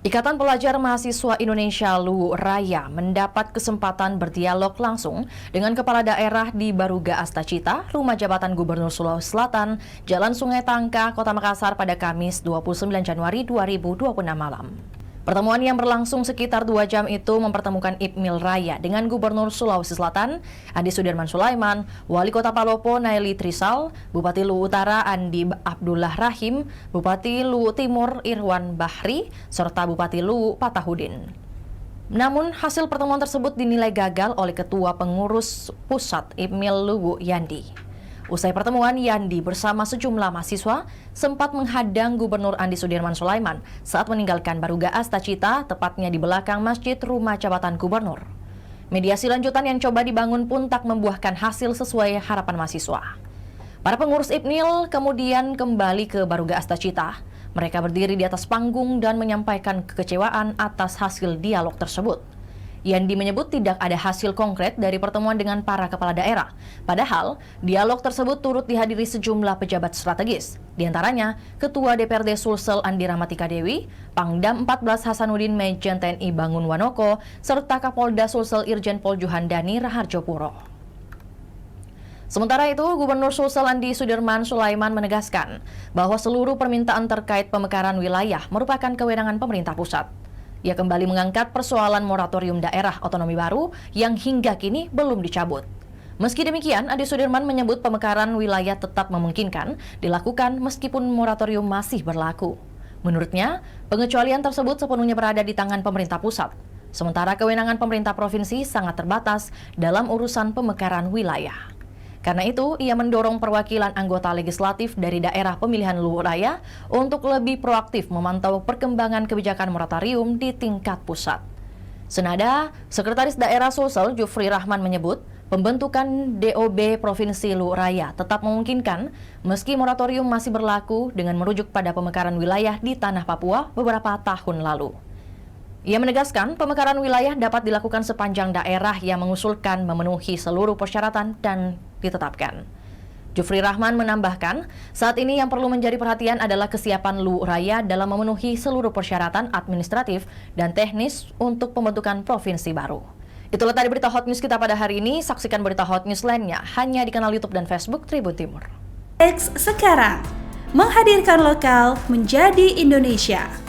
Ikatan Pelajar Mahasiswa Indonesia LUU Raya mendapat kesempatan berdialog langsung dengan Kepala Daerah di Baruga Astacita, Rumah Jabatan Gubernur Sulawesi Selatan, Jalan Sungai Tangka, Kota Makassar pada Kamis 29 Januari 2026 malam. Pertemuan yang berlangsung sekitar 2 jam itu mempertemukan Ipmil Raya dengan Gubernur Sulawesi Selatan, Andi Sudirman Sulaiman, Wali Kota Palopo Naili Trisal, Bupati Luwu Utara Andi Abdullah Rahim, Bupati Luwu Timur Irwan Bahri, serta Bupati Luwu Patahudin. Namun, hasil pertemuan tersebut dinilai gagal oleh Ketua Pengurus Pusat Ipmil Luwu Yandi. Usai pertemuan, Yandi bersama sejumlah mahasiswa sempat menghadang Gubernur Andi Sudirman Sulaiman saat meninggalkan Baruga Astacita, tepatnya di belakang Masjid Rumah Jabatan Gubernur. Mediasi lanjutan yang coba dibangun pun tak membuahkan hasil sesuai harapan mahasiswa. Para pengurus Ipmil kemudian kembali ke Baruga Astacita. Mereka berdiri di atas panggung dan menyampaikan kekecewaan atas hasil dialog tersebut. Yandi menyebut tidak ada hasil konkret dari pertemuan dengan para kepala daerah. Padahal, dialog tersebut turut dihadiri sejumlah pejabat strategis. Di antaranya, Ketua DPRD Sulsel Andi Rahmatika Dewi, Pangdam 14 Hasanuddin Majen TNI Bangun Wanoko, serta Kapolda Sulsel Irjen Pol Juhandani Raharjo Puro. Sementara itu, Gubernur Sulsel Andi Sudirman Sulaiman menegaskan bahwa seluruh permintaan terkait pemekaran wilayah merupakan kewenangan pemerintah pusat. Ia kembali mengangkat persoalan moratorium daerah otonomi baru yang hingga kini belum dicabut. Meski demikian, Andi Sudirman menyebut pemekaran wilayah tetap memungkinkan dilakukan meskipun moratorium masih berlaku. Menurutnya, pengecualian tersebut sepenuhnya berada di tangan pemerintah pusat. Sementara kewenangan pemerintah provinsi sangat terbatas dalam urusan pemekaran wilayah. Karena itu, ia mendorong perwakilan anggota legislatif dari daerah pemilihan Luwu Raya untuk lebih proaktif memantau perkembangan kebijakan moratorium di tingkat pusat. Senada, Sekretaris Daerah Sulsel Jufri Rahman menyebut, pembentukan DOB Provinsi Luwu Raya tetap memungkinkan meski moratorium masih berlaku dengan merujuk pada pemekaran wilayah di tanah Papua beberapa tahun lalu. Ia menegaskan pemekaran wilayah dapat dilakukan sepanjang daerah yang mengusulkan memenuhi seluruh persyaratan dan ditetapkan. Jufri Rahman menambahkan, saat ini yang perlu menjadi perhatian adalah kesiapan Luwu Raya dalam memenuhi seluruh persyaratan administratif dan teknis untuk pembentukan provinsi baru. Itulah tadi berita Hot News kita pada hari ini. Saksikan berita Hot News lainnya hanya di kanal YouTube dan Facebook Tribun Timur. X sekarang menghadirkan lokal menjadi Indonesia.